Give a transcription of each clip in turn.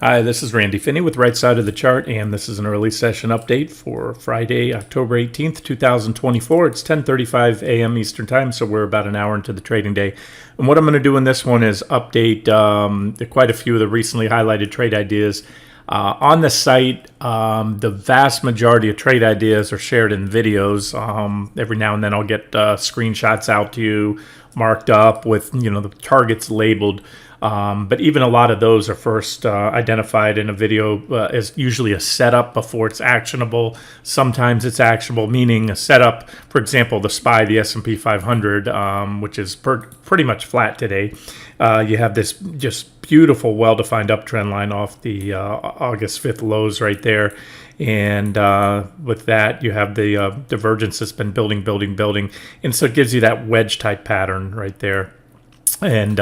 Hi, this is Randy Finney with Right Side of the Chart, and this is an early session update for Friday, October 18th, 2024. It's 10:35 a.m. Eastern Time, so we're about an hour into the trading day. And what I'm going to do in this one is update quite a few of the recently highlighted trade ideas. On the site, the vast majority of trade ideas are shared in videos. Every now and then I'll get screenshots out to you, marked up with the targets labeled. But even a lot of those are first identified in a video as usually a setup before it's actionable. Sometimes it's actionable, meaning a setup. For example, the SPY, the S&P 500, which is pretty much flat today. You have this just beautiful, well-defined uptrend line off the August 5th lows right there. And with that, you have the divergence that's been building. And so it gives you that wedge type pattern right there. And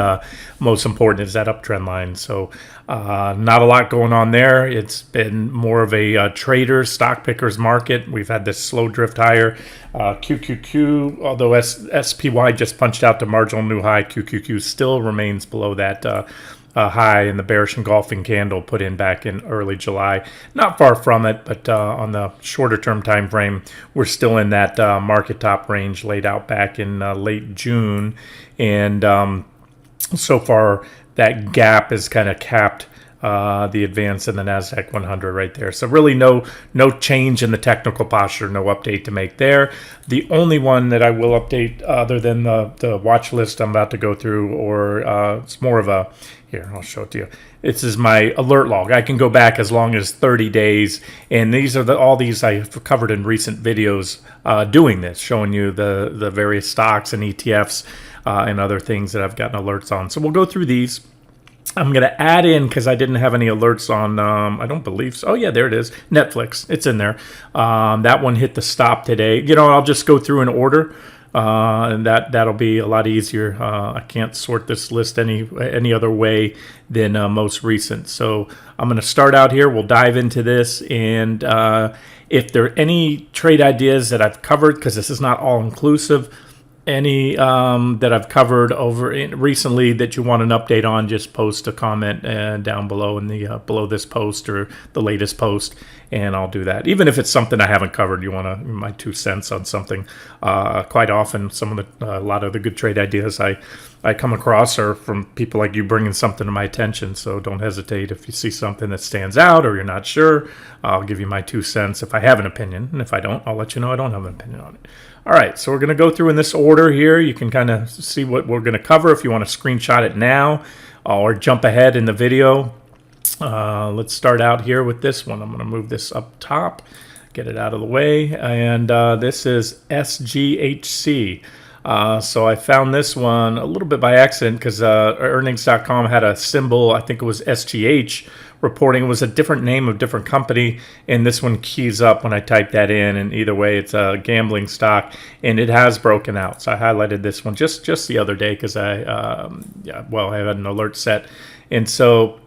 most important is that uptrend line. So not a lot going on there. It's been more of a trader's, stock picker's market. We've had this slow drift higher. QQQ, although SPY just punched out the marginal new high, QQQ still remains below that high in the bearish engulfing candle put in back in early July. Not far from it, but on the shorter term time frame, we're still in that market top range laid out back in late June. And so far, that gap is kind of capped the advance in the NASDAQ 100 right there. So really no change in the technical posture, no update to make there. The only one that I will update other than the watch list I'm about to go through, or it's more of a, here, I'll show it to you. This is my alert log. I can go back as long as 30 days, and these are all these I've covered in recent videos doing this, showing you the various stocks and ETFs and other things that I've gotten alerts on. So we'll go through these. I'm going to add in, because I didn't have any alerts on, I don't believe so. Oh, yeah, there it is. Netflix. It's in there. That one hit the stop today. I'll just go through in order, and that'll be a lot easier. I can't sort this list any other way than most recent. So I'm going to start out here. We'll dive into this, and if there are any trade ideas that I've covered, because this is not all-inclusive, any that I've covered recently that you want an update on, just post a comment down below in the below this post or the latest post, and I'll do that. Even if it's something I haven't covered, you want my 2 cents on something. Quite often, a lot of the good trade ideas I come across are from people like you bringing something to my attention. So don't hesitate if you see something that stands out or you're not sure. I'll give you my 2 cents if I have an opinion, and if I don't, I'll let you know I don't have an opinion on it. All right, so we're going to go through in this order here. You can kind of see what we're going to cover if you want to screenshot it now or jump ahead in the video. Let's start out here with this one. I'm going to move this up top, get it out of the way. And this is SGHC. So I found this one a little bit by accident because earnings.com had a symbol, I think it was SGH, reporting it was a different name of different company, and this one keys up when I type that in, and either way it's a gambling stock, and it has broken out. So I highlighted this one just the other day because I had an alert set, and so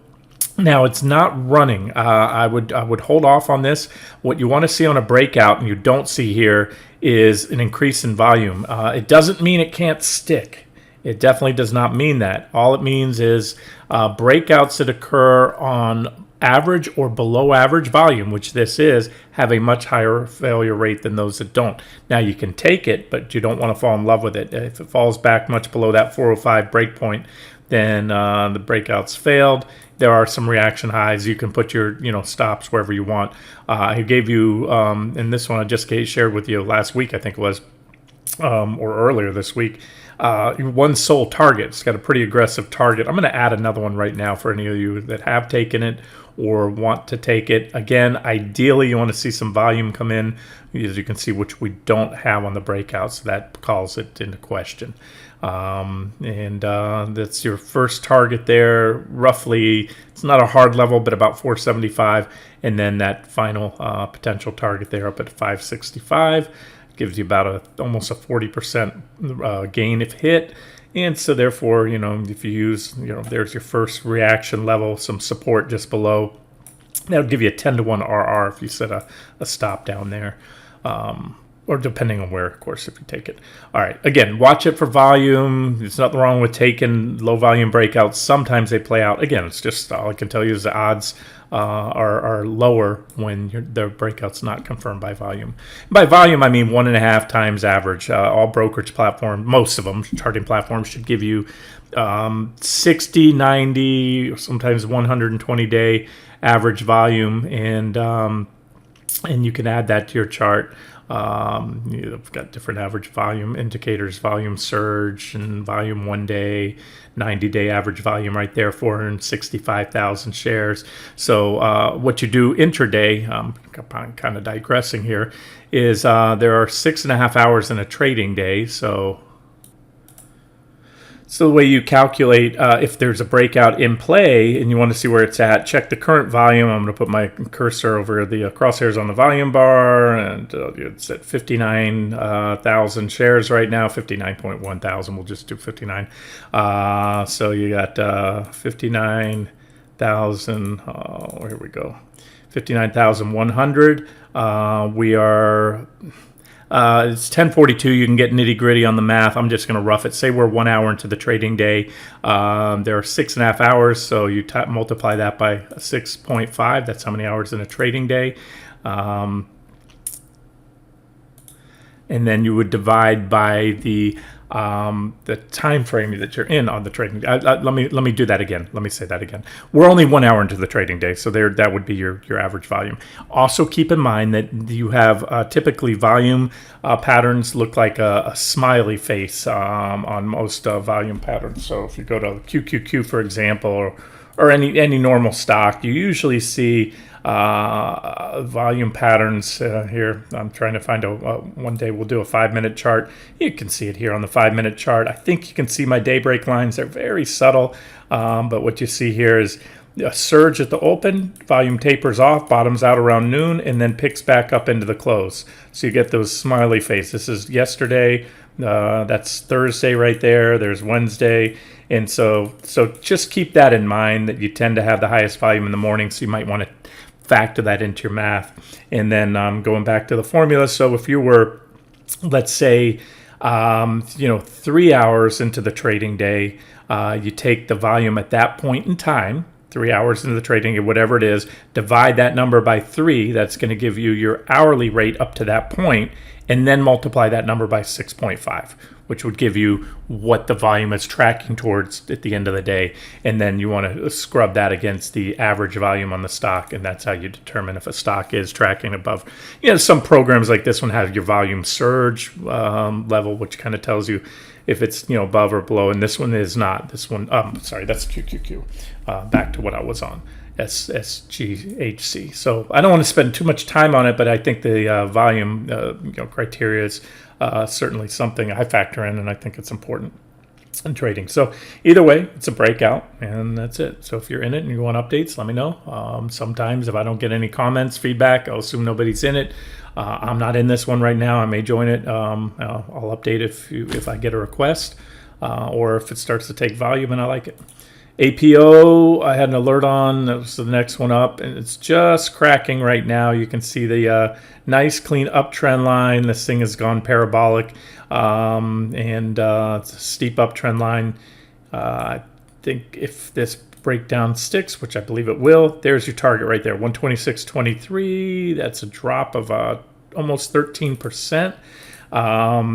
now it's not running. I would hold off on this. What you want to see on a breakout, and you don't see here, is an increase in volume. It doesn't mean it can't stick. It definitely does not mean that. All it means is breakouts that occur on average or below average volume, which this is, have a much higher failure rate than those that don't. Now, you can take it, but you don't want to fall in love with it. If it falls back much below that 405 breakpoint, then the breakouts failed. There are some reaction highs. You can put your stops wherever you want. I gave you, in this one I just shared with you last week, I think it was, or earlier this week, one sole target. It's got a pretty aggressive target. I'm going to add another one right now for any of you that have taken it or want to take it. Again, ideally you want to see some volume come in, as you can see, which we don't have on the breakout, so that calls it into question. That's your first target there. Roughly, it's not a hard level, but about 475, and then that final potential target there up at 565. Gives you about almost a 40% gain if hit. And so therefore, if you use, there's your first reaction level, some support just below. That would give you a 10-to-1 RR if you set a stop down there. or depending on where, of course, if you take it. All right. Again, watch it for volume. There's nothing wrong with taking low volume breakouts. Sometimes they play out. Again, it's just all I can tell you is the odds are lower when the breakout's not confirmed by volume. By volume, I mean 1.5 times average. All brokerage platforms, most of them, charting platforms, should give you 60, 90, or sometimes 120-day average volume, and you can add that to your chart. You've got different average volume indicators, volume surge and volume 1 day, 90-day average volume right there, 465,000 shares. So what you do intraday, I'm kind of digressing here, is there are 6.5 hours in a trading day. So the way you calculate if there's a breakout in play and you want to see where it's at, check the current volume. I'm going to put my cursor over the crosshairs on the volume bar, and it's at 59,000 shares right now, 59.1 thousand. We'll just do 59. So you got 59,000. Here we go. 59,100. We are... it's 10:42. You can get nitty gritty on the math. I'm just going to rough it. Say we're 1 hour into the trading day. There are 6.5 hours, so you multiply that by 6.5. That's how many hours in a trading day. And then you would divide by the time frame that you're in on the trading day. Let me do that again. Let me say that again. We're only 1 hour into the trading day, so that would be your average volume. Also, keep in mind that you have typically volume patterns look like a smiley face on most volume patterns. So if you go to QQQ, for example, or any normal stock, you usually see volume patterns here. I'm trying to find one day we'll do a 5-minute chart. You can see it here on the 5-minute chart. I think you can see my daybreak lines. They're very subtle, but what you see here is a surge at the open, volume tapers off, bottoms out around noon, and then picks back up into the close. So you get those smiley face. This is yesterday. That's Thursday right there. There's Wednesday. And so just keep that in mind, that you tend to have the highest volume in the morning, so you might want to factor that into your math. And then going back to the formula, so if you were, let's say, 3 hours into the trading day, you take the volume at that point in time, 3 hours into the trading day, whatever it is, divide that number by 3. That's going to give you your hourly rate up to that point, and then multiply that number by 6.5, which would give you what the volume is tracking towards at the end of the day. And then you want to scrub that against the average volume on the stock, and that's how you determine if a stock is tracking above. Some programs like this one have your volume surge level, which kind of tells you if it's above or below, and this one is not. This one, sorry, that's QQQ. Back to what I was on. SGHC. So I don't want to spend too much time on it, but I think the volume criteria is certainly something I factor in, and I think it's important in trading. So either way, it's a breakout, and that's it. So if you're in it and you want updates, let me know. Sometimes if I don't get any comments, feedback, I'll assume nobody's in it. I'm not in this one right now. I may join it. I'll update if I get a request, or if it starts to take volume and I like it. APO, I had an alert on. That was the next one up, and it's just cracking right now. You can see the nice clean uptrend line. This thing has gone parabolic, and it's a steep uptrend line. I think if this breakdown sticks, which I believe it will, there's your target right there, 126.23. That's a drop of almost 13%.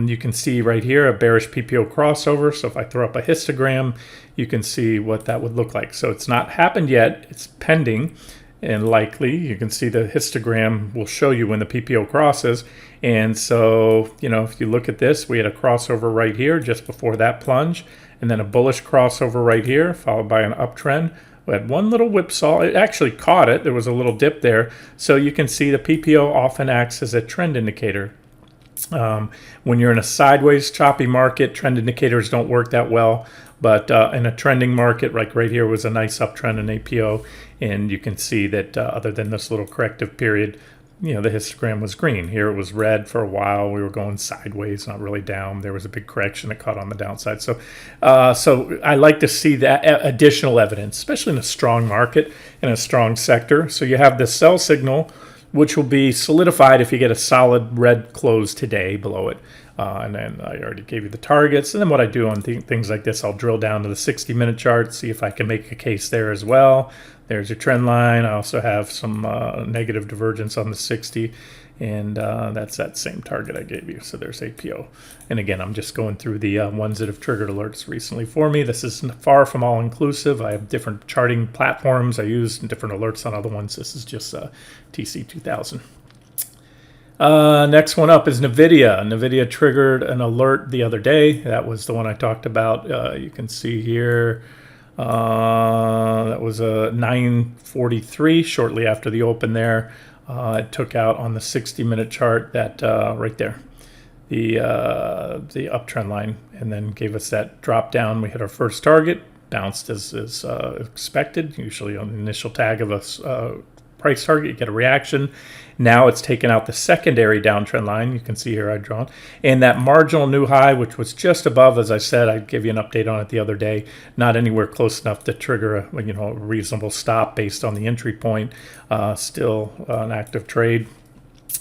You can see right here a bearish PPO crossover. So if I throw up a histogram, you can see what that would look like. So it's not happened yet. It's pending and likely. You can see the histogram will show you when the PPO crosses. And so, if you look at this, we had a crossover right here just before that plunge, and then a bullish crossover right here, followed by an uptrend. We had one little whipsaw. It actually caught it. There was a little dip there. So you can see the PPO often acts as a trend indicator. When you're in a sideways choppy market, trend indicators don't work that well. But in a trending market, like right here was a nice uptrend in APO, and you can see that other than this little corrective period, the histogram was green. Here it was red for a while. We were going sideways, not really down. There was a big correction that caught on the downside. So I like to see that additional evidence, especially in a strong market and a strong sector. So you have the sell signal which will be solidified if you get a solid red close today below it. And then I already gave you the targets. And then what I do on things like this, I'll drill down to the 60-minute chart, see if I can make a case there as well. There's your trend line. I also have some negative divergence on the 60. And that's that same target I gave you. So there's APO. And again, I'm just going through the ones that have triggered alerts recently for me. This is far from all inclusive. I have different charting platforms I use and different alerts on other ones. This is just TC2000. Next one up is NVIDIA. NVIDIA triggered an alert the other day. That was the one I talked about. You can see here. That was a 9:43 shortly after the open there. It took out on the 60-minute chart that right there, the uptrend line, and then gave us that drop down. We hit our first target, bounced as expected. Usually on the initial tag of a price target, you get a reaction. Now it's taken out the secondary downtrend line. You can see here I've drawn. And that marginal new high, which was just above, as I said, I gave you an update on it the other day, not anywhere close enough to trigger a reasonable stop based on the entry point. Still an active trade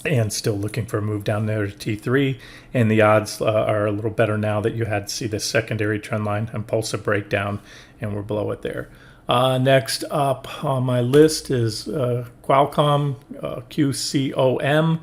and still looking for a move down there to T3. And the odds are a little better now that you had to see this secondary trend line impulsive breakdown, and we're below it there. Next up on my list is Qualcomm, QCOM.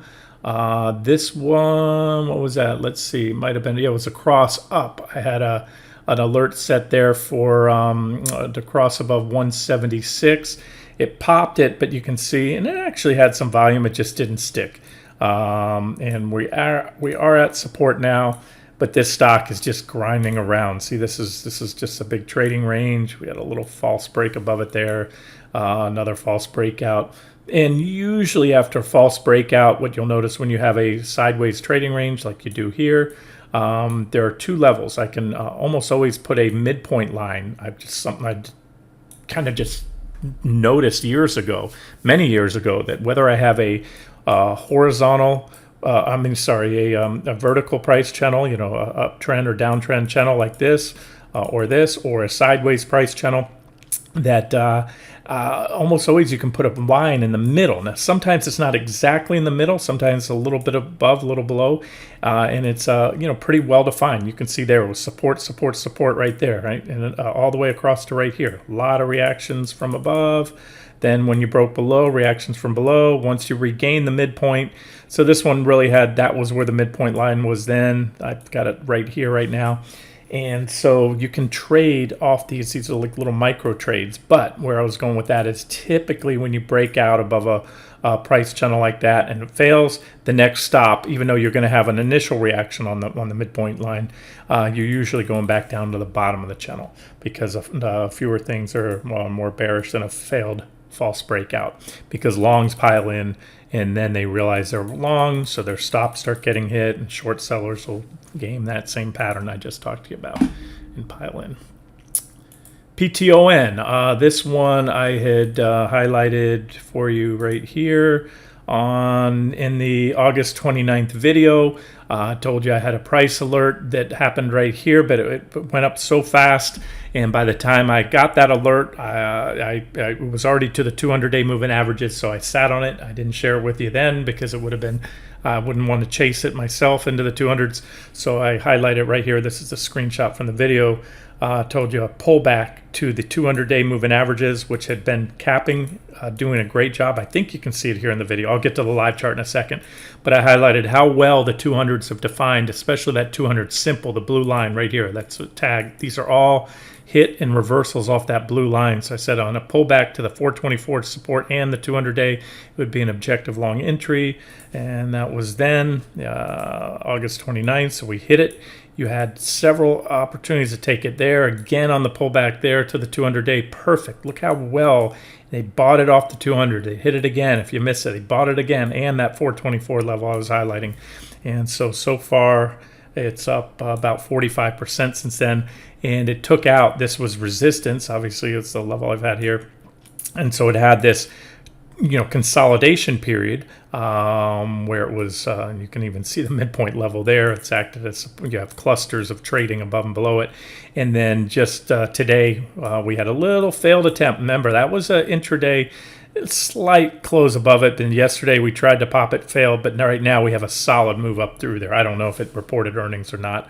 This one, what was that? Let's see, might have been, it was a cross up. I had an alert set there for the cross above 176. It popped it, but you can see, and it actually had some volume, it just didn't stick. And we are at support now. But this stock is just grinding around. See, this is just a big trading range. We had a little false break above it there, another false breakout. And usually after a false breakout, what you'll notice when you have a sideways trading range like you do here, there are two levels. I can almost always put a midpoint line. Something I kind of just noticed many years ago, that whether I have a horizontal a vertical price channel, a uptrend or downtrend channel like this, or a sideways price channel, that almost always you can put a line in the middle. Now, sometimes it's not exactly in the middle. Sometimes it's a little bit above, a little below, and it's pretty well defined. You can see there was support right there, right, and all the way across to right here. A lot of reactions from above. Then when you broke below, reactions from below. Once you regain the midpoint, so this one really that was where the midpoint line was then. I've got it right here right now. And so you can trade off these are like little micro trades. But where I was going with that is typically when you break out above a price channel like that and it fails, the next stop, even though you're going to have an initial reaction on the midpoint line, you're usually going back down to the bottom of the channel because fewer things are more bearish than a failed false breakout, because longs pile in and then they realize they're long, so their stops start getting hit, and short sellers will game that same pattern I just talked to you about and pile in. PTON, this one I had highlighted for you right here in the August 29th video. I told you I had a price alert that happened right here, but it went up so fast, and by the time I got that alert, I was already to the 200-day moving averages, so I sat on it. I didn't share it with you then because it would have been, I wouldn't want to chase it myself into the 200s, so I highlight it right here. This is a screenshot from the video. Told you a pullback to the 200-day moving averages, which had been capping, doing a great job. I think you can see it here in the video. I'll get to the live chart in a second, but I highlighted how well the 200s have defined, especially that 200 simple, the blue line right here. That's a tag. These are all hit and reversals off that blue line. So I said on a pullback to the 424 support and the 200-day, it would be an objective long entry, and that was then August 29th. So we hit it. You had several opportunities to take it there. Again on the pullback there to the 200-day. Perfect. Look how well they bought it off the 200. They hit it again. If you miss it, they bought it again. And that 424 level I was highlighting. And so far, it's up about 45% since then. And it took out, this was resistance. Obviously, it's the level I've had here. And so it had this consolidation period where it was, you can even see the midpoint level there. It's acted as, you have clusters of trading above and below it. And then just today, we had a little failed attempt. Remember, that was an intraday slight close above it. Then yesterday we tried to pop it, failed, but right now we have a solid move up through there. I don't know if it reported earnings or not.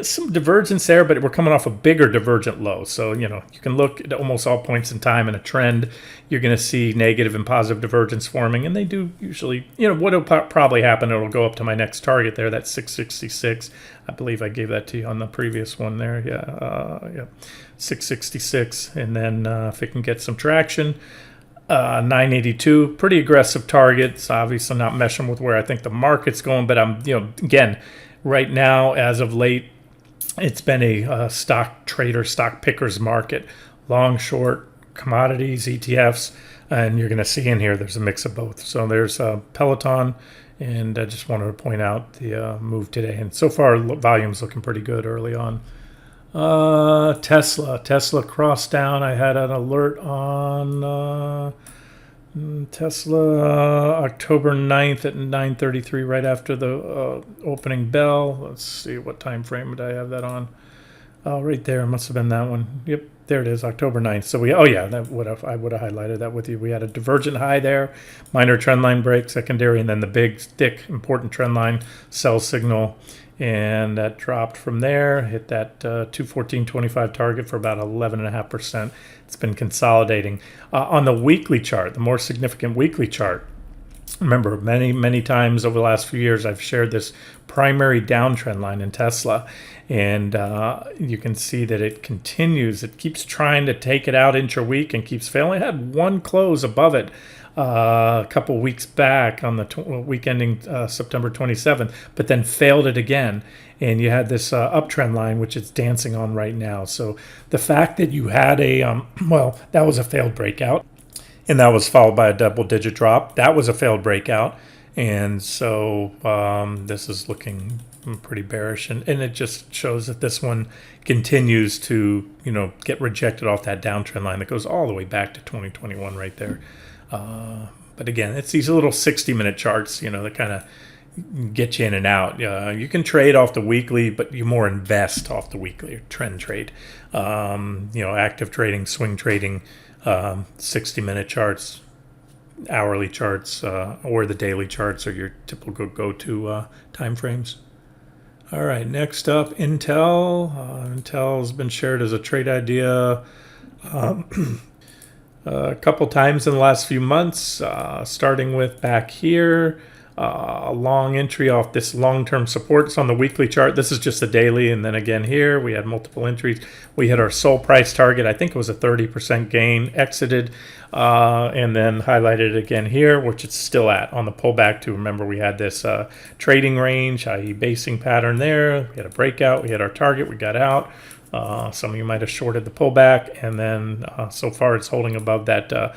Some divergence there, but we're coming off a bigger divergent low. So, you can look at almost all points in time in a trend. You're going to see negative and positive divergence forming, and they do usually, what will probably happen, it'll go up to my next target there, that's 666. I believe I gave that to you on the previous one there. Yeah, 666. And then if it can get some traction, 982, pretty aggressive targets. Obviously not meshing with where I think the market's going, but I'm, again, right now, as of late, it's been a stock trader, stock pickers market, long, short, commodities, ETFs, and you're going to see in here there's a mix of both. So there's Peloton, and I just wanted to point out the move today. And so far, volume's looking pretty good early on. Tesla crossed down. I had an alert on Tesla October 9th at 9:33, right after the opening bell. Let's see, what time frame did I have that on? Oh, right there. It must have been that one. Yep, there it is, October 9th. So I would have highlighted that with you. We had a divergent high there, minor trend line break, secondary, and then the big, thick, important trend line sell signal. And that dropped from there, hit that 214.25 target for about 11.5%. It's been consolidating. On the weekly chart, the more significant weekly chart, remember, many times over the last few years, I've shared this primary downtrend line in Tesla. And you can see that it continues. It keeps trying to take it out intra-week and keeps failing. It had one close above it a couple weeks back on the week ending September 27th, but then failed it again. And you had this uptrend line, which it's dancing on right now. So the fact that you had that was a failed breakout, and that was followed by a double-digit drop. That was a failed breakout. And so this is looking pretty bearish. And it just shows that this one continues to, get rejected off that downtrend line that goes all the way back to 2021 right there. But again, it's these little 60-minute charts, that kind of get you in and out. You can trade off the weekly, but you more invest off the weekly or trend trade. Active trading, swing trading, 60-minute charts, hourly charts, or the daily charts are your typical go-to time frames. All right, next up, Intel. Intel's been shared as a trade idea a couple times in the last few months, starting with back here, a long entry off this long-term support. It's on the weekly chart. This is just the daily, and then again here we had multiple entries. We hit our sold price target. I think it was a 30% gain, exited, and then highlighted it again here, which it's still at on the pullback to. Remember, we had this trading range, i.e. basing pattern there. We had a breakout. We hit our target. We got out. Some of you might have shorted the pullback, and then so far it's holding above that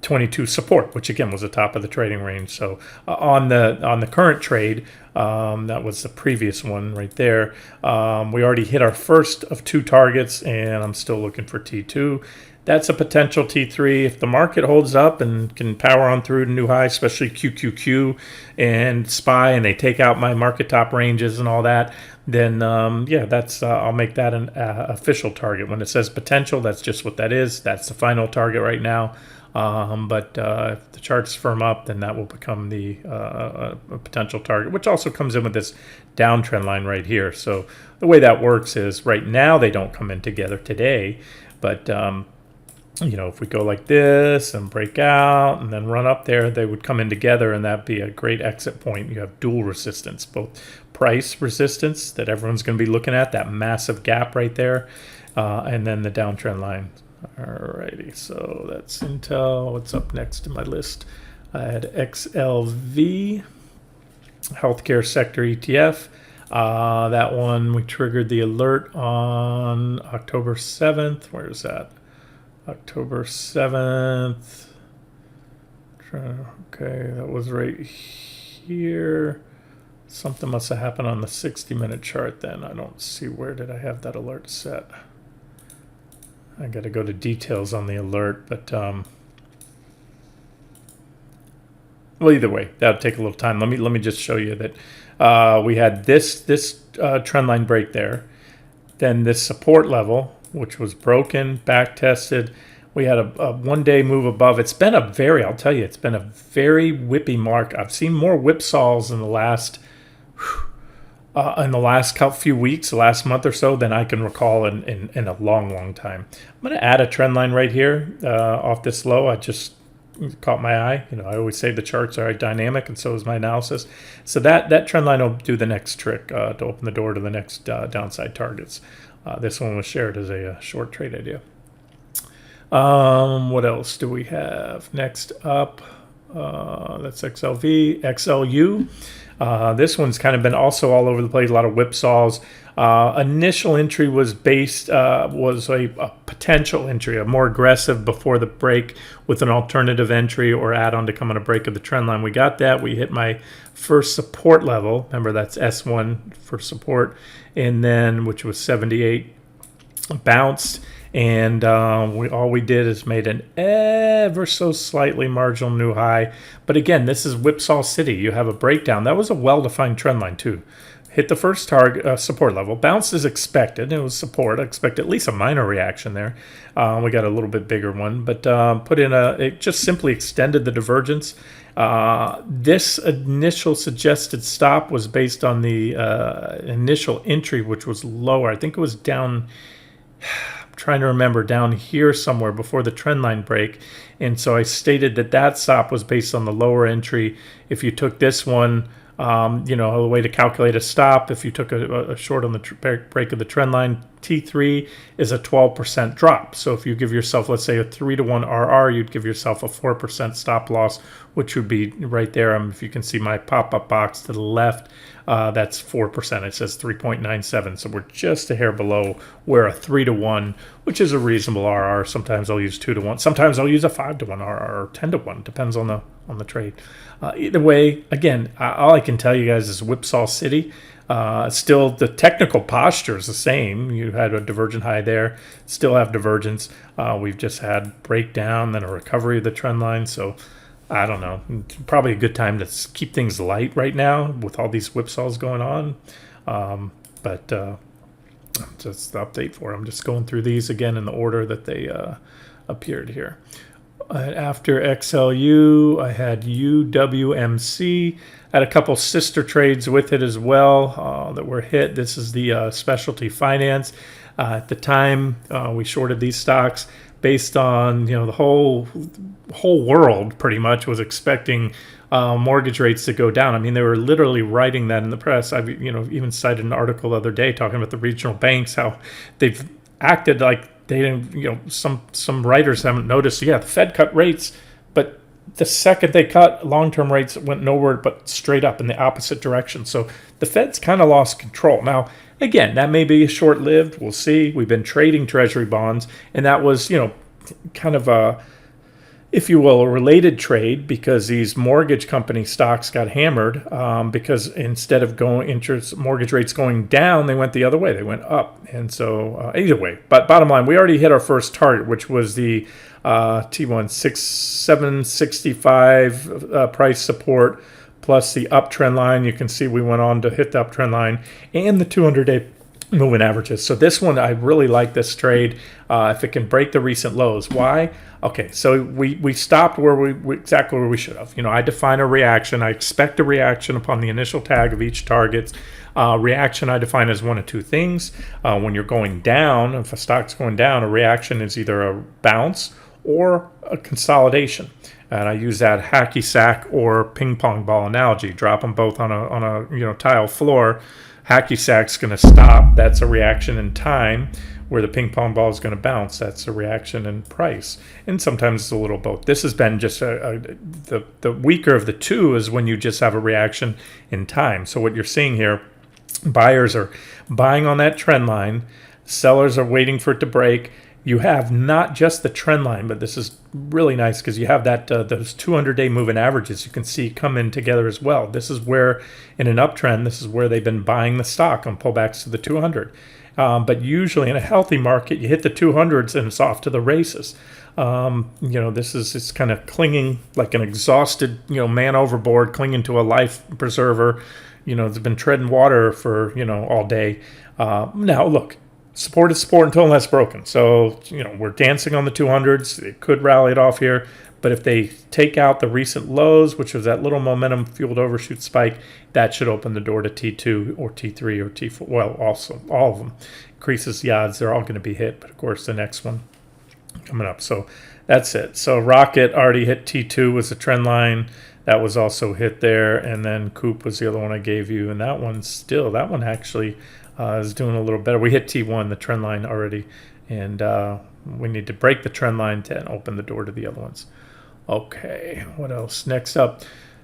22 support, which again was the top of the trading range. So on the current trade, that was the previous one right there. We already hit our first of two targets, and I'm still looking for T2. That's a potential T3 if the market holds up and can power on through to new highs, especially QQQ and SPY, and they take out my market top ranges and all that. Then that's I'll make that an official target. When it says potential, that's just what that is. That's the final target right now. But if the charts firm up, then that will become the a potential target, which also comes in with this downtrend line right here. So the way that works is right now they don't come in together today, but if we go like this and break out and then run up there, they would come in together, and that'd be a great exit point. You have dual resistance, both price resistance that everyone's going to be looking at, that massive gap right there, and then the downtrend line. Alrighty, so that's Intel. What's up next in my list? I had XLV, healthcare sector ETF. That one, we triggered the alert on October 7th. Where is that? October 7th. Okay, that was right here. Something must have happened on the 60-minute chart then. I don't see, where did I have that alert set? I got to go to details on the alert, but well, either way, that'll take a little time. Let me just show you that we had this trend line break there, then this support level, which was broken, back tested. We had a 1 day move above. It's been I'll tell you, it's been a very whippy mark. I've seen more whipsaws in the last few weeks, the last month or so, than I can recall in a long time. I'm going to add a trend line right here off this low. I just caught my eye. I always say the charts are dynamic, and so is my analysis. So that trend line will do the next trick to open the door to the next downside targets. This one was shared as a short trade idea. What else do we have? Next up, that's XLV, XLU. This one's kind of been also all over the place, a lot of whipsaws. Initial entry was a potential entry, a more aggressive before the break with an alternative entry or add-on to come on a break of the trend line. We got that. We hit my first support level. Remember, that's S1 for support, and then which was 78, bounced. And all we did is made an ever so slightly marginal new high. But again, this is Whipsaw City. You have a breakdown. That was a well-defined trend line too. Hit the first target support level. Bounced as expected. It was support. I expect at least a minor reaction there. We got a little bit bigger one. But it just simply extended the divergence. This initial suggested stop was based on the initial entry, which was lower. I think it was down... trying to remember, down here somewhere before the trend line break. And so I stated that stop was based on the lower entry. If you took this one, a way to calculate a stop, if you took a short on the break of the trend line, T3 is a 12% drop. So if you give yourself, let's say, a 3-to-1 RR, you'd give yourself a 4% stop loss, which would be right there. If you can see my pop-up box to the left, that's 4%. It says 3.97. So we're just a hair below where a 3-to-1, which is a reasonable RR. Sometimes I'll use 2-to-1. Sometimes I'll use a 5-to-1 RR or 10-to-1. Depends on the trade. Either way, again, all I can tell you guys is Whipsaw City. Still, the technical posture is the same. You had a divergent high there. Still have divergence. We've just had breakdown, then a recovery of the trend line. So I don't know. It's probably a good time to keep things light right now with all these whipsaws going on. But just the update for it. I'm just going through these again in the order that they appeared here. After XLU, I had UWMC. Had a couple sister trades with it as well that were hit. This is the specialty finance. At the time, we shorted these stocks based on the whole world pretty much was expecting mortgage rates to go down. I mean, they were literally writing that in the press. I've even cited an article the other day talking about the regional banks, how they've acted like they didn't. Some writers haven't noticed. Yeah, the Fed cut rates, but the second they cut, long-term rates went nowhere but straight up in the opposite direction. So the Fed's kind of lost control. Now, again, that may be short-lived. We'll see. We've been trading Treasury bonds, and that was, kind of a, if you will, a related trade because these mortgage company stocks got hammered because instead of mortgage rates going down, they went the other way. They went up. And so either way, but bottom line, we already hit our first target, which was the T1 765 price support plus the uptrend line. You can see we went on to hit the uptrend line and the 200-day moving averages. So this one, I really like this trade if it can break the recent lows. Why? Okay, so we stopped exactly where we should have. I define a reaction. I expect a reaction upon the initial tag of each target. Reaction I define as one of two things. When you're going down, if a stock's going down, a reaction is either a bounce or a consolidation. And I use that hacky sack or ping pong ball analogy. Drop them both on a tile floor. Hacky sack's going to stop. That's a reaction in time. Where the ping pong ball is going to bounce, that's a reaction in price. And sometimes it's a little both. This has been just the weaker of the two is when you just have a reaction in time. So what you're seeing here, buyers are buying on that trend line. Sellers are waiting for it to break. You have not just the trend line, but this is really nice because you have that those 200-day moving averages you can see come in together as well. This is where, in an uptrend, this is where they've been buying the stock on pullbacks to the 200. But usually in a healthy market, you hit the 200s and it's off to the races. It's kind of clinging like an exhausted, man overboard, clinging to a life preserver. It's been treading water for, all day. Now, look, Support is support until it's broken. So, we're dancing on the 200s. It could rally it off here. But if they take out the recent lows, which was that little momentum fueled overshoot spike, that should open the door to T2 or T3 or T4. Well, also all of them increases the odds. They're all going to be hit. But of course, the next one coming up. So that's it. So Rocket already hit T2 was the trend line. That was also hit there. And then Coop was the other one I gave you. And that one actually is doing a little better. We hit T1, the trend line already. And we need to break the trend line to open the door to the other ones. Okay, what else? Next up.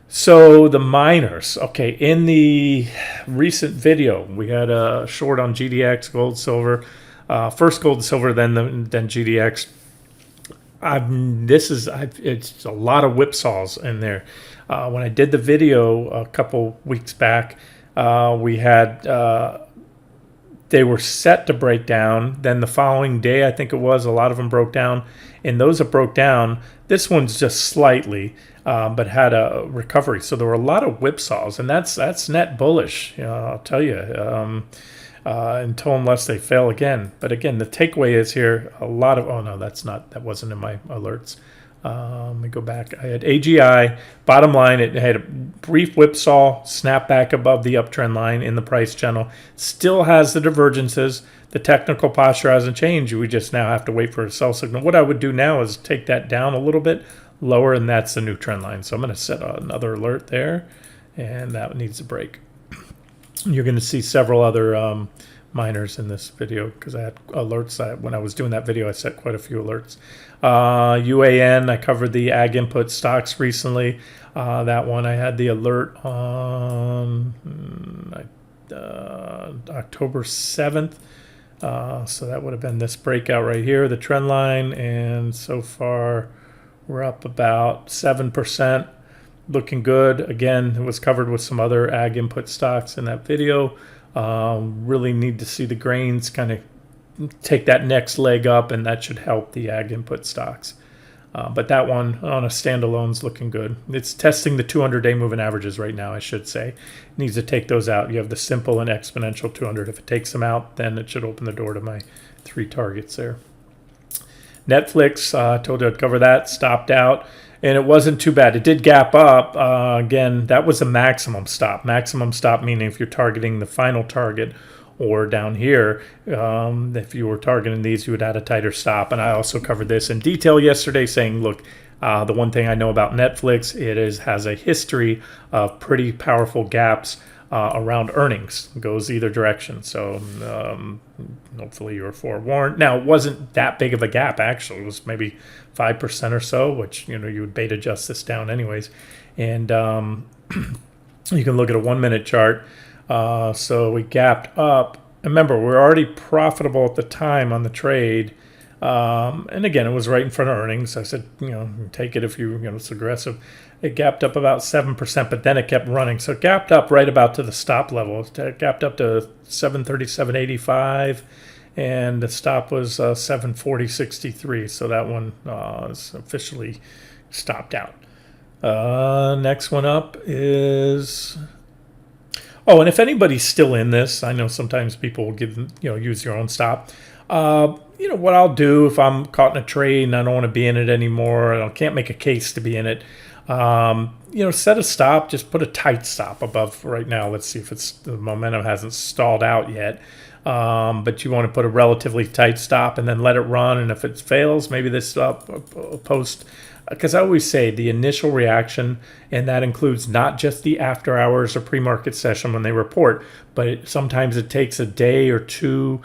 So the miners. Okay, in the recent video, we had a short on GDX, gold, silver. First gold and silver, then GDX. It's a lot of whipsaws in there. When I did the video a couple weeks back, we had they were set to break down. Then the following day, I think it was, a lot of them broke down. And those that broke down, this one's just slightly, but had a recovery. So there were a lot of whipsaws, and that's net bullish. I'll tell you. Unless they fail again. But again, the takeaway is here a lot of, oh no, that wasn't in my alerts. Let me go back. I had AGI, bottom line, it had a brief whipsaw, snap back above the uptrend line in the price channel. Still has the divergences. The technical posture hasn't changed. We just now have to wait for a sell signal. What I would do now is take that down a little bit lower, and that's the new trend line. So I'm going to set another alert there, and that needs to break. You're going to see several other miners in this video because I had alerts. When I was doing that video, I set quite a few alerts. UAN, I covered the ag input stocks recently. That one I had the alert on October 7th. So that would have been this breakout right here, the trend line. And so far, we're up about 7%. Looking good. Again, it was covered with some other ag input stocks in that video. Really need to see the grains kind of take that next leg up, and that should help the ag input stocks. But that one on a standalone is looking good. It's testing the 200-day moving averages right now, I should say. It needs to take those out. You have the simple and exponential 200. If it takes them out, then it should open the door to my 3 targets there. Netflix, told you I'd cover that, stopped out. And it wasn't too bad. It did gap up. Again, that was a maximum stop. Maximum stop meaning if you're targeting the final target, or down here, if you were targeting these, you would add a tighter stop. And I also covered this in detail yesterday saying, look, the one thing I know about Netflix, has a history of pretty powerful gaps around earnings. It goes either direction. So hopefully you were forewarned. Now, it wasn't that big of a gap, actually. It was maybe 5% or so, which, you would beta adjust this down anyways. And you can look at a 1-minute chart. So we gapped up. Remember, we're already profitable at the time on the trade. And again, it was right in front of earnings. I said, take it if it's aggressive. It gapped up about 7%, but then it kept running. So it gapped up right about to the stop level. It gapped up to 737.85, and the stop was 740.63. So that one is officially stopped out. Next one up is... Oh, and if anybody's still in this, I know sometimes people will give, use your own stop. What I'll do if I'm caught in a trade and I don't want to be in it anymore, I can't make a case to be in it. Set a stop, just put a tight stop above right now. Let's see if the momentum hasn't stalled out yet. But you want to put a relatively tight stop and then let it run. And if it fails, maybe this post, because I always say the initial reaction, and that includes not just the after hours or pre-market session when they report, but sometimes it takes a day or two,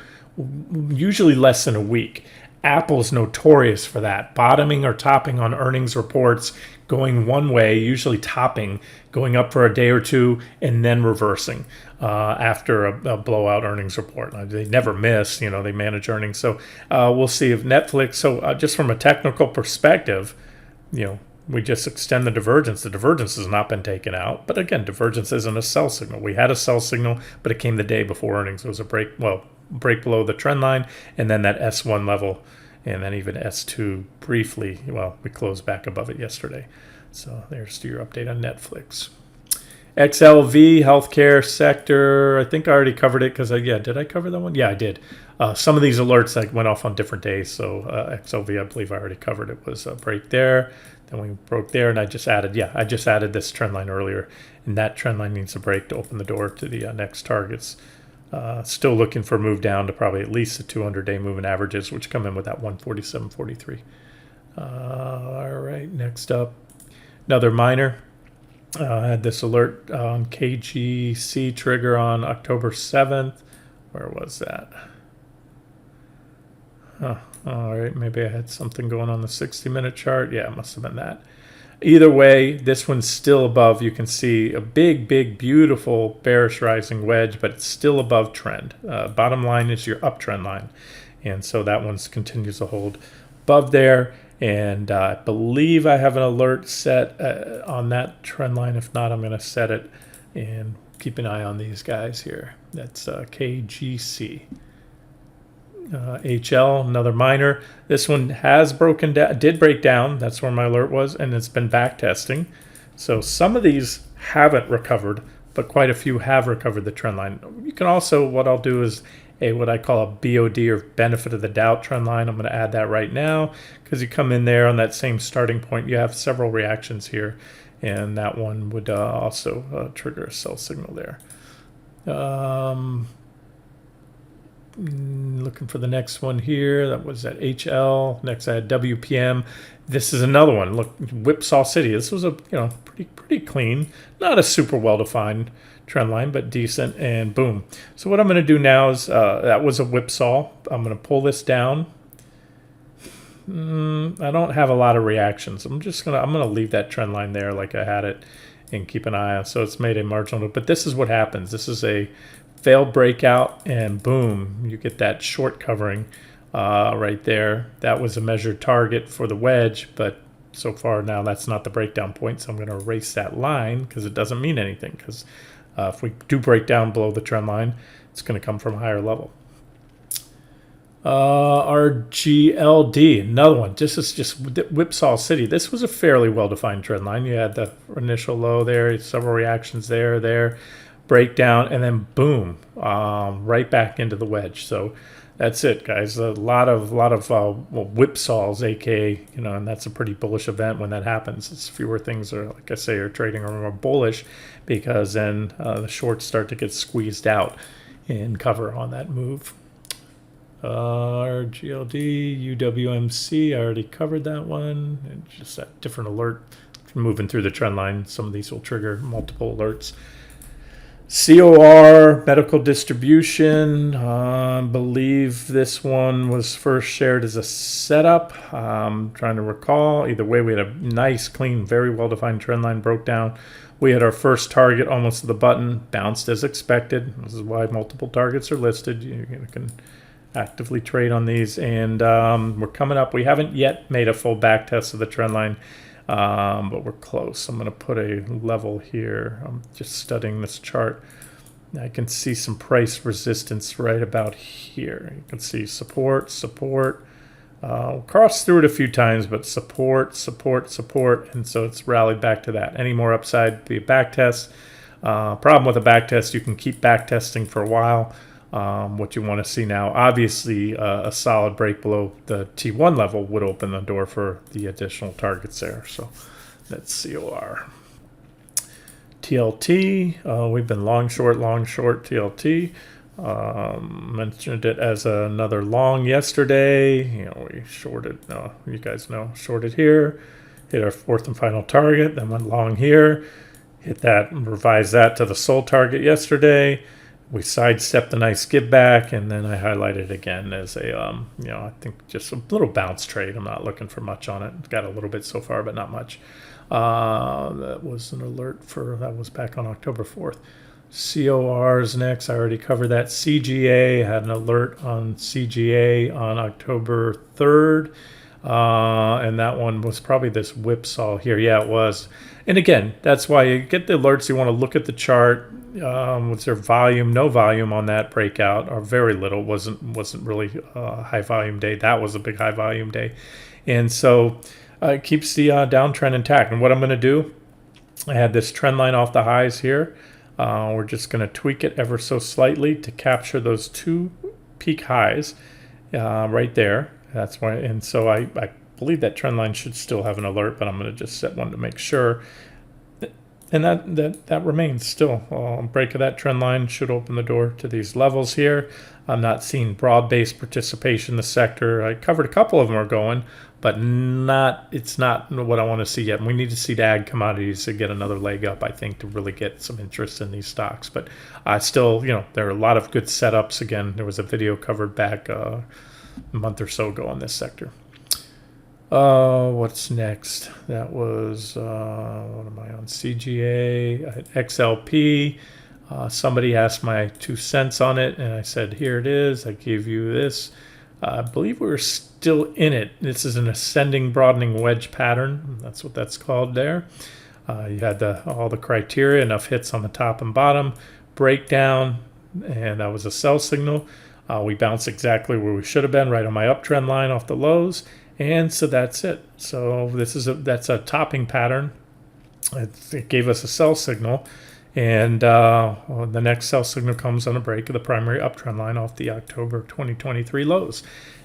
usually less than a week. Apple's notorious for that, bottoming or topping on earnings reports, going one way, usually topping, going up for a day or two, and then reversing after a blowout earnings report. They never miss, they manage earnings. So we'll see if Netflix, just from a technical perspective, we just extend the divergence. The divergence has not been taken out. But again, divergence isn't a sell signal. We had a sell signal, but it came the day before earnings. It was a break below the trend line, and then that S1 level, and then even S2 briefly. Well, we closed back above it yesterday. So there's your update on Netflix. XLV, healthcare sector. I think I already covered it because, yeah, did I cover that one? Yeah, I did. Some of these alerts like went off on different days. So XLV, I believe I already covered it, was a break there. Then we broke there, and I just added this trend line earlier. And that trend line needs a break to open the door to the next targets. Still looking for a move down to probably at least the 200-day moving averages, which come in with that 147.43. All right, next up, another miner. I had this alert on KGC trigger on October 7th. Where was that? All right, maybe I had something going on the 60-minute chart. Yeah, it must have been that. Either way, this one's still above. You can see a big, beautiful bearish rising wedge, but it's still above trend. Bottom line is your uptrend line. And so that one continues to hold above there. And I believe I have an alert set on that trend line. If not, I'm going to set it and keep an eye on these guys here. That's KGC. HL, another miner. This one has broken down, did break down. That's where my alert was, and it's been back testing. So some of these haven't recovered, but quite a few have recovered the trend line. You can also, what I'll do is what I call a BOD, or benefit of the doubt trend line. I'm going to add that right now because you come in there on that same starting point. You have several reactions here, and that one would also trigger a sell signal there. Looking for the next one here. That was at HL. Next I had WPM. This is another one. Look, Whipsaw City. This was a pretty clean, not a super well defined trend line, but decent. And boom. So what I'm going to do now is that was a whipsaw. I'm going to pull this down. I don't have a lot of reactions. I'm gonna leave that trend line there like I had it and keep an eye on. So it's made a marginal, but this is what happens. This is a failed breakout, and boom, you get that short covering right there. That was a measured target for the wedge, but so far now that's not the breakdown point, so I'm going to erase that line because it doesn't mean anything, because if we do break down below the trend line, it's going to come from a higher level. RGLD, another one. This is just Whipsaw City. This was a fairly well-defined trend line. You had the initial low there, several reactions there, breakdown, and then boom, right back into the wedge. So that's it, guys. A lot of whipsaws, aka, and that's a pretty bullish event when that happens. It's fewer things are, like I say, are trading are more bullish, because then the shorts start to get squeezed out and cover on that move. RGLD, UWMC, I already covered that one. And just that different alert moving through the trend line. Some of these will trigger multiple alerts. COR, medical distribution, believe this one was first shared as a setup. Trying to recall. Either way, we had a nice, clean, very well-defined trend line, broke down. We had our first target almost to the button, bounced as expected. This is why multiple targets are listed. You can actively trade on these, and we're coming up. We haven't yet made a full back test of the trend line, but we're close. I'm going to put a level here. I'm just studying this chart. I can see some price resistance right about here. You can see support. We'll cross through it a few times, but support, and so it's rallied back to that. Any more upside, be a back test. Problem with a back test, you can keep back testing for a while. What you want to see now, obviously, a solid break below the T1 level would open the door for the additional targets there. So that's COR. TLT, we've been long short TLT. Mentioned it as another long yesterday. We shorted, you guys know, shorted here, hit our fourth and final target, then went long here, hit that, revised that to the sold target yesterday. We sidestepped a nice give back, and then I highlighted again as a, I think just a little bounce trade. I'm not looking for much on it. Got a little bit so far, but not much. That was an alert that was back on October 4th. CORs next. I already covered that. CGA, had an alert on CGA on October 3rd. And that one was probably this whipsaw here. Yeah, it was. And again, that's why you get the alerts. You want to look at the chart. Was there volume? No volume on that breakout, or very little. Wasn't really a high volume day. That was a big high volume day, and so it keeps the downtrend intact. And what I'm going to do I had this trend line off the highs here. We're just going to tweak it ever so slightly to capture those two peak highs right there. That's why, and so I believe that trend line should still have an alert, but I'm going to just set one to make sure. And that remains still. Break of that trend line should open the door to these levels here. I'm not seeing broad-based participation in the sector. I covered a couple of them are going, but it's not what I want to see yet. And we need to see the ag commodities to get another leg up, I think, to really get some interest in these stocks. But still, there are a lot of good setups. Again, there was a video covered back a month or so ago on this sector. What's next? That was, what am I on? CGA, XLP. Somebody asked my 2 cents on it, and I said, here it is. I gave you this. I believe we're still in it. This is an ascending broadening wedge pattern. That's what that's called there. You had all the criteria, enough hits on the top and bottom, breakdown, and that was a sell signal. We bounced exactly where we should have been, right on my uptrend line off the lows. And so that's it. So that's a topping pattern. It gave us a sell signal, and the next sell signal comes on a break of the primary uptrend line off the October 2023 lows.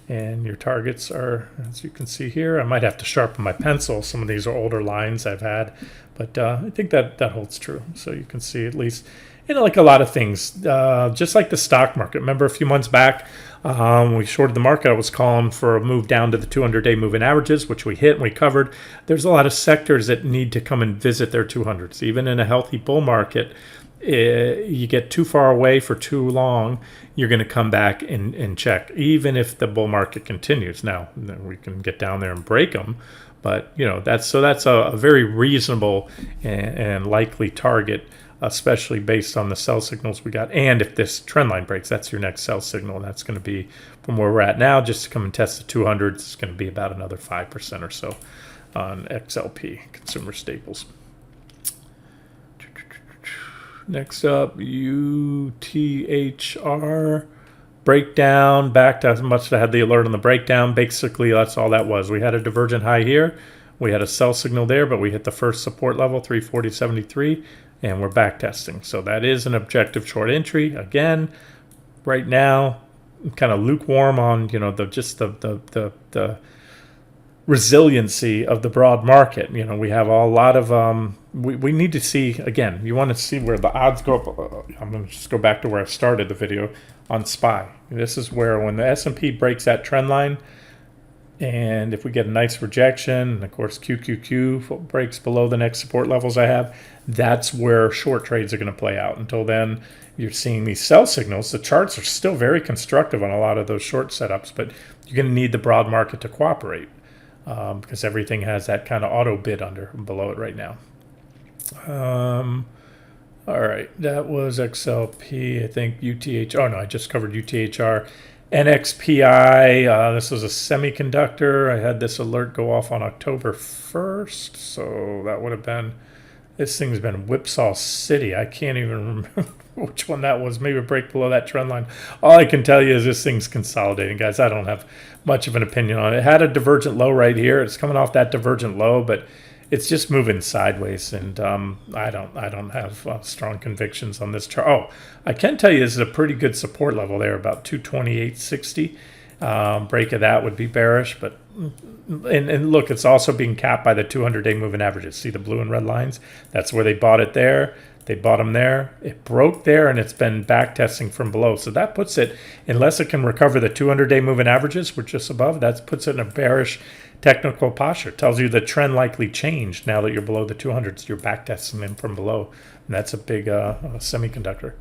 And your targets are, as you can see here, I might have to sharpen my pencil. Some of these are older lines I've had, but I think that holds true. So you can see at least, like a lot of things, just like the stock market. Remember a few months back, we shorted the market. I was calling for a move down to the 200-day moving averages, which we hit and we covered. There's a lot of sectors that need to come and visit their 200s. Even in a healthy bull market, you get too far away for too long, you're going to come back and check, even if the bull market continues. Now, we can get down there and break them, but that's a very reasonable and likely target, especially based on the sell signals we got. And if this trend line breaks, that's your next sell signal. And that's going to be from where we're at now, just to come and test the 200s. It's going to be about another 5% or so on XLP, consumer staples. Next up, UTHR breakdown, back to as much as I had the alert on the breakdown. Basically, that's all that was. We had a divergent high here. We had a sell signal there, but we hit the first support level, 340.73. And we're back testing. So that is an objective short entry. Again, right now, kind of lukewarm on the resiliency of the broad market. We have a lot of we need to see, again, you want to see where the odds go up. I'm going to just go back to where I started the video on SPY. This is where when the S&P breaks that trend line, and if we get a nice rejection, and of course QQQ breaks below the next support levels I have, that's where short trades are going to play out. Until then, you're seeing these sell signals. The charts are still very constructive on a lot of those short setups, but you're going to need the broad market to cooperate because everything has that kind of auto bid below it right now. All right, that was XLP. I think UTH. Oh no, I just covered UTHR. NXPI, this was a semiconductor. I had this alert go off on October 1st, so that would have been, this thing's been Whipsaw City. I can't even remember which one that was. Maybe a break below that trend line. All I can tell you is this thing's consolidating, guys. I don't have much of an opinion on it. It had a divergent low right here. It's coming off that divergent low, but it's just moving sideways, and I don't have strong convictions on this chart. Oh, I can tell you this is a pretty good support level there, about 228.60. Break of that would be bearish, but and look, it's also being capped by the 200-day moving averages. See the blue and red lines? That's where they bought it there. They bought them there. It broke there, and it's been back testing from below. So that puts it, unless it can recover the 200-day moving averages, which is above, that puts it in a bearish technical posture. Tells you the trend likely changed now that you're below the 200s. You're back testing them from below, and that's a big semiconductor.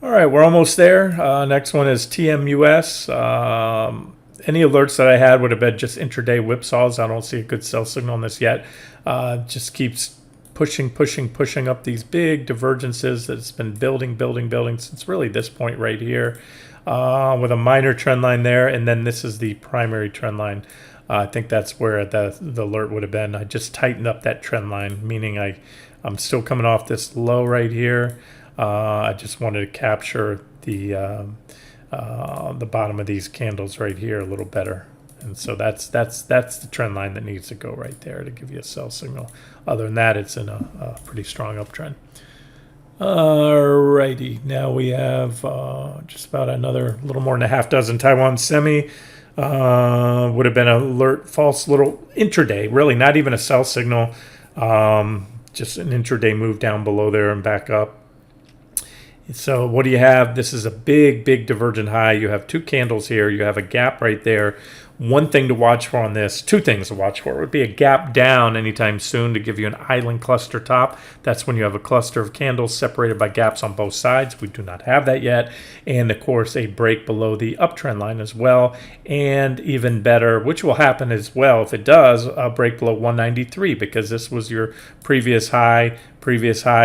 All right, we're almost there. Next one is TMUS. Any alerts that I had would have been just intraday whipsaws. I don't see a good sell signal on this yet. Just keeps pushing up these big divergences that's been building since really this point right here, with a minor trend line there, and then this is the primary trend line. I think that's where the alert would have been. I just tightened up that trend line, meaning I'm still coming off this low right here. I just wanted to capture the bottom of these candles right here a little better. And so that's the trend line that needs to go right there to give you a sell signal. Other than that, it's in a pretty strong uptrend. Alrighty, now we have just about another little more than a half dozen Taiwan semi. Would have been alert false little intraday, really not even a sell signal, just an intraday move down below there and back up. So what do you have? This is a big divergent high. You have two candles here. You have a gap right there. One thing to watch for on this, two things to watch for, would be a gap down anytime soon to give you an island cluster top. That's when you have a cluster of candles separated by gaps on both sides. We do not have that yet. And of course, a break below the uptrend line as well. And even better, which will happen as well if it does, a break below 193, because this was your previous high,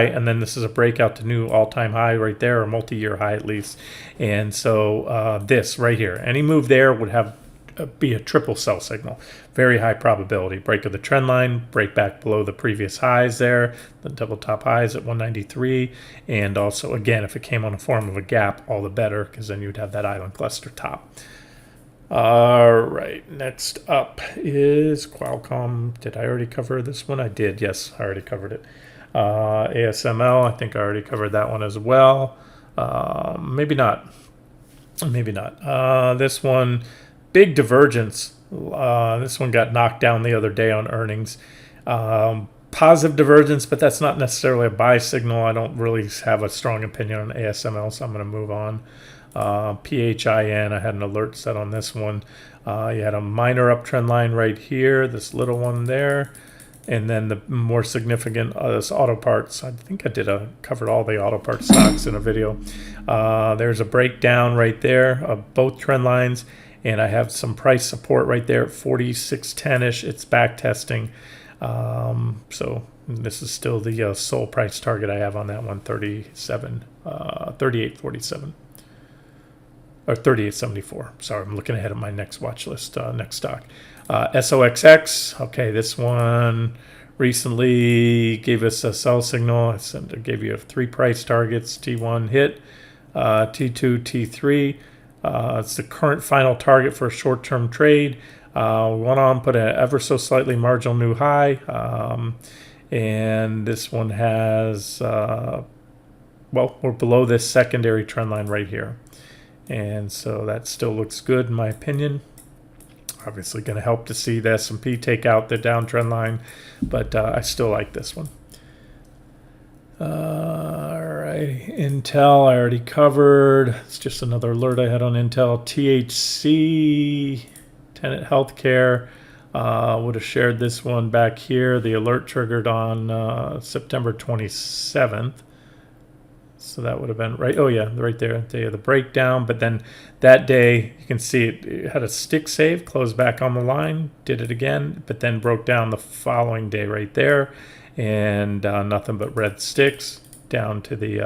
and then this is a breakout to new all-time high right there, or multi-year high at least. And so this right here, any move there would have be a triple sell signal. Very high probability. Break of the trend line, break back below the previous highs there, the double top highs at 193. And also, again, if it came on a form of a gap, all the better, because then you'd have that island cluster top. All right, next up is Qualcomm. Did I already cover this one? I did. Yes, I already covered it. ASML, I think I already covered that one as well. Maybe not. This one, big divergence. This one got knocked down the other day on earnings. Positive divergence, but that's not necessarily a buy signal. I don't really have a strong opinion on ASML, so I'm going to move on. PHIN, I had an alert set on this one. You had a minor uptrend line right here, this little one there. And then the more significant is auto parts. I think I covered all the auto parts stocks in a video. There's a breakdown right there of both trend lines. And I have some price support right there, 46.10-ish. It's back testing. So this is still the sole price target I have on that one, 38.47. Or 38.74. Sorry, I'm looking ahead at my next watch list, next stock. SOXX, okay, this one recently gave us a sell signal. I gave you 3 price targets, T1 hit, T2, T3. It's the current final target for a short-term trade. We went on, put an ever so slightly marginal new high. And this one has, well, we're below this secondary trend line right here. And so that still looks good in my opinion. Obviously going to help to see the S&P take out the downtrend line, but I still like this one. All right, Intel I already covered. It's just another alert I had on Intel. THC, Tenet Healthcare, would have shared this one back here. The alert triggered on September 27th. So that would have been right. Oh yeah, right there, day of the breakdown. But then that day, you can see it had a stick save, closed back on the line, did it again, but then broke down the following day right there, and nothing but red sticks down to the.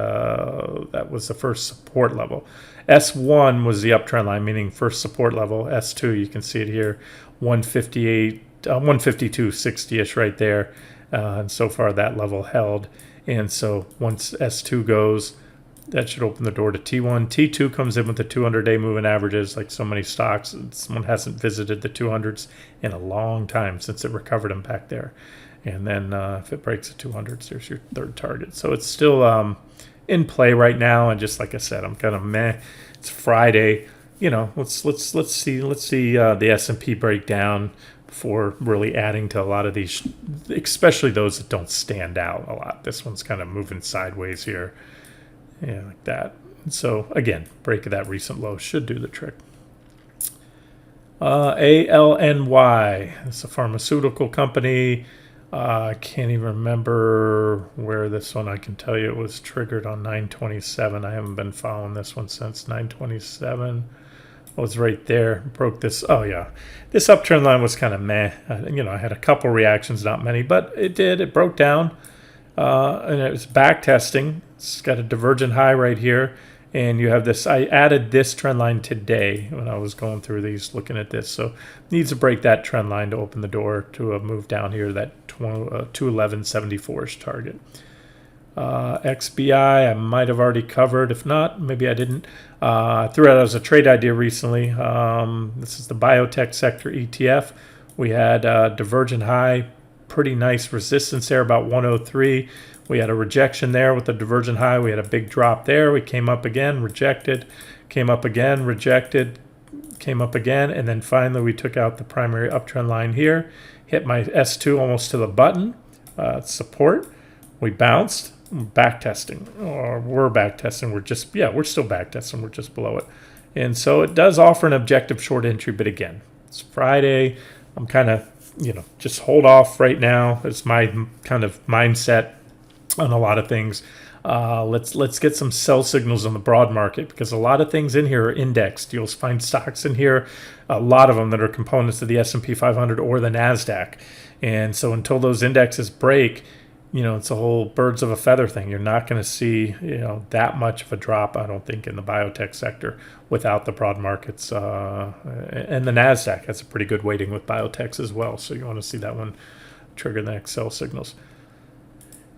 That was the first support level. S1 was the uptrend line, meaning first support level. S2, you can see it here, 158, 152.60ish right there, and so far that level held. And so once S2 goes, that should open the door to T1. T2 comes in with the 200-day moving averages, like so many stocks. Someone hasn't visited the 200s in a long time since it recovered them back there. And then if it breaks the 200s, there's your third target. So it's still in play right now. And just like I said, I'm kind of meh. It's Friday. You know, let's see the S&P break down for really adding to a lot of these, especially those that don't stand out a lot. This one's kind of moving sideways here. Yeah, like that. So again, break of that recent low should do the trick. ALNY, it's a pharmaceutical company. I can't even remember where this one, I can tell you it was triggered on 9/27. I haven't been following this one since 9/27. Was right there, broke this. Oh yeah, this uptrend line was kind of meh. You know, I had a couple reactions, not many, but it broke down, and it was back testing. It's got a divergent high right here, and you have this. I added this trend line today when I was going through these, looking at this. So needs to break that trend line to open the door to a move down here, that 211.74ish target. XBI, I might have already covered. If not, maybe I didn't. I threw it out as a trade idea recently. This is the biotech sector ETF. We had divergent high, pretty nice resistance there, about 103. We had a rejection there with the divergent high. We had a big drop there. We came up again, rejected, came up again, rejected, came up again, and then finally we took out the primary uptrend line here, hit my S2 almost to the button, support. We bounced, back testing, or we're back testing. We're still back testing. We're just below it. And so it does offer an objective short entry, but again, it's Friday. I'm kind of, just hold off right now. It's my kind of mindset on a lot of things. Let's get some sell signals on the broad market, because a lot of things in here are indexed. You'll find stocks in here, a lot of them that are components of the S&P 500 or the NASDAQ. And so until those indexes break, it's a whole birds of a feather thing. You're not going to see, that much of a drop, I don't think, in the biotech sector without the broad markets. And the NASDAQ has a pretty good weighting with biotechs as well. So you want to see that one trigger the next sell signals.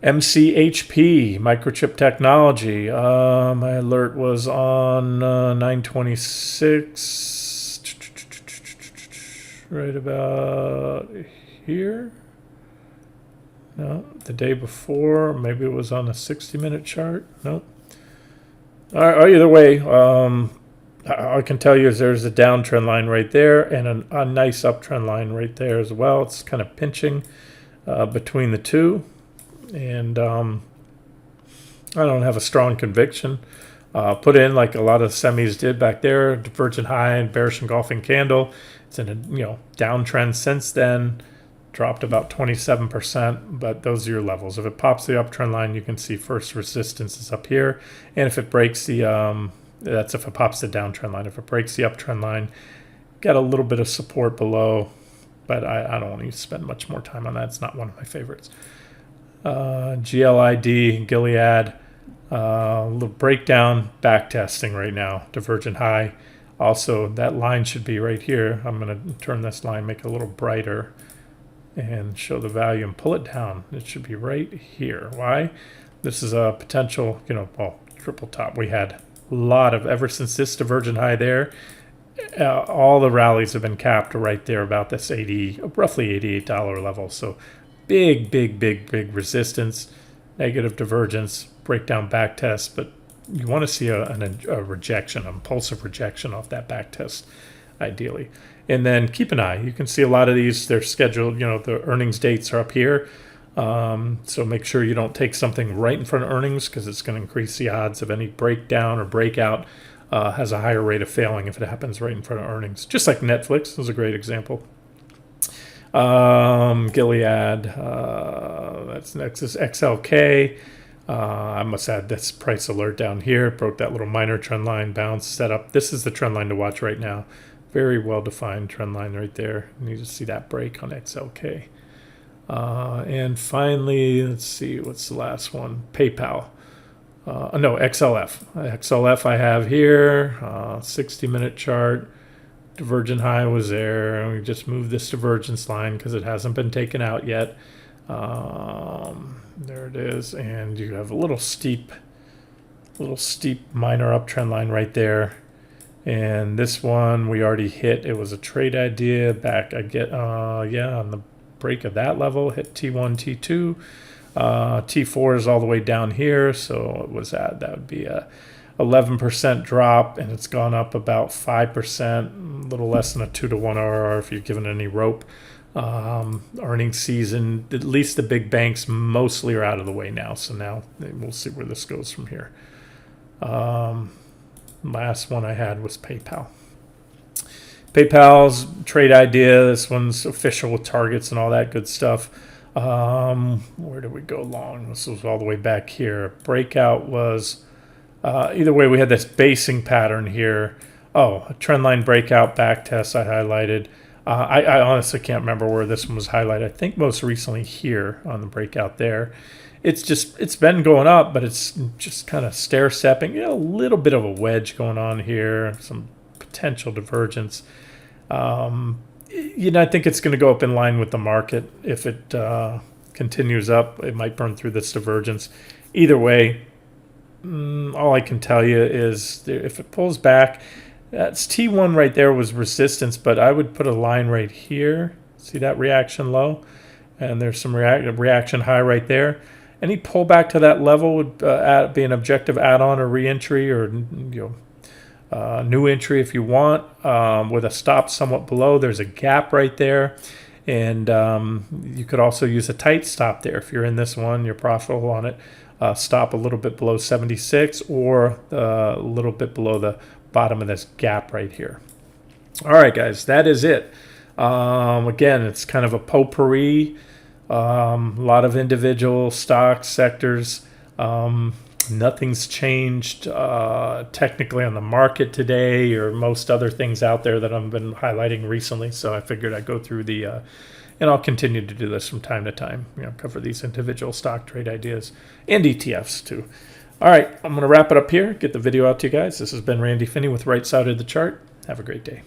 MCHP, Microchip Technology. My alert was on 926, right about here. No, the day before, maybe it was on a 60-minute chart. Nope. All right, either way, I can tell you is there's a downtrend line right there and a nice uptrend line right there as well. It's kind of pinching between the two. And I don't have a strong conviction. Put in like a lot of semis did back there, divergent high and bearish engulfing candle. It's in a downtrend since then. Dropped about 27%, but those are your levels. If it pops the uptrend line, you can see first resistance is up here, and if it breaks the that's if it pops the downtrend line. If it breaks the uptrend line, got a little bit of support below, but I don't want to spend much more time on that. It's not one of my favorites. GLID, Gilead, little breakdown, back testing right now, divergent high. Also, that line should be right here. I'm going to turn this line, make it a little brighter, and show the value and pull it down. It should be right here. Why? This is a potential, triple top. We had a lot of, ever since this divergent high there, all the rallies have been capped right there about this roughly $88 level. So big resistance, negative divergence, breakdown back test, but you want to see a rejection, an impulsive rejection off that back test, ideally. And then keep an eye. You can see a lot of these, they're scheduled, the earnings dates are up here. So make sure you don't take something right in front of earnings, because it's going to increase the odds of any breakdown or breakout has a higher rate of failing if it happens right in front of earnings. Just like Netflix is a great example. Gilead, that's next is XLK. I must add this price alert down here. Broke that little minor trend line, bounce, set up. This is the trend line to watch right now. Very well-defined trend line right there. You need to see that break on XLK. And finally, let's see, what's the last one? PayPal. No, XLF. XLF I have here, 60-minute chart. Divergent high was there. We just moved this divergence line because it hasn't been taken out yet. There it is. And you have a little steep minor uptrend line right there. And this one we already hit. It was a trade idea back. On the break of that level, hit T1, T2. T4 is all the way down here. So it was that would be a 11% drop, and it's gone up about 5%, a little less than a 2-to-1 RR if you're given any rope. Earnings season, at least the big banks mostly are out of the way now. So now we'll see where this goes from here. Last one I had was PayPal. PayPal's trade idea. This one's official with targets and all that good stuff. Where did we go long? This was all the way back here. Breakout was either way. We had this basing pattern here. A trend line breakout, back test I highlighted. I honestly can't remember where this one was highlighted. I think most recently here on the breakout there. It's been going up, but it's just kind of stair-stepping. A little bit of a wedge going on here, some potential divergence. I think it's going to go up in line with the market. If it continues up, it might burn through this divergence Either way, all I can tell you is if it pulls back, that's T1 right there was resistance, but I would put a line right here. See that reaction low? And there's some reaction high right there. Any pullback to that level would be an objective add-on or re-entry, or new entry if you want, with a stop somewhat below. There's a gap right there, and you could also use a tight stop there if you're in this one, you're profitable on it. Stop a little bit below 76, or a little bit below the bottom of this gap right here. All right, guys, that is it. Again, it's kind of a potpourri. A lot of individual stocks, sectors. Nothing's changed technically on the market today, or most other things out there that I've been highlighting recently. So I figured I'd go through and I'll continue to do this from time to time, cover these individual stock trade ideas and ETFs too. All right, I'm going to wrap it up here, get the video out to you guys. This has been Randy Finney with Right Side of the Chart. Have a great day.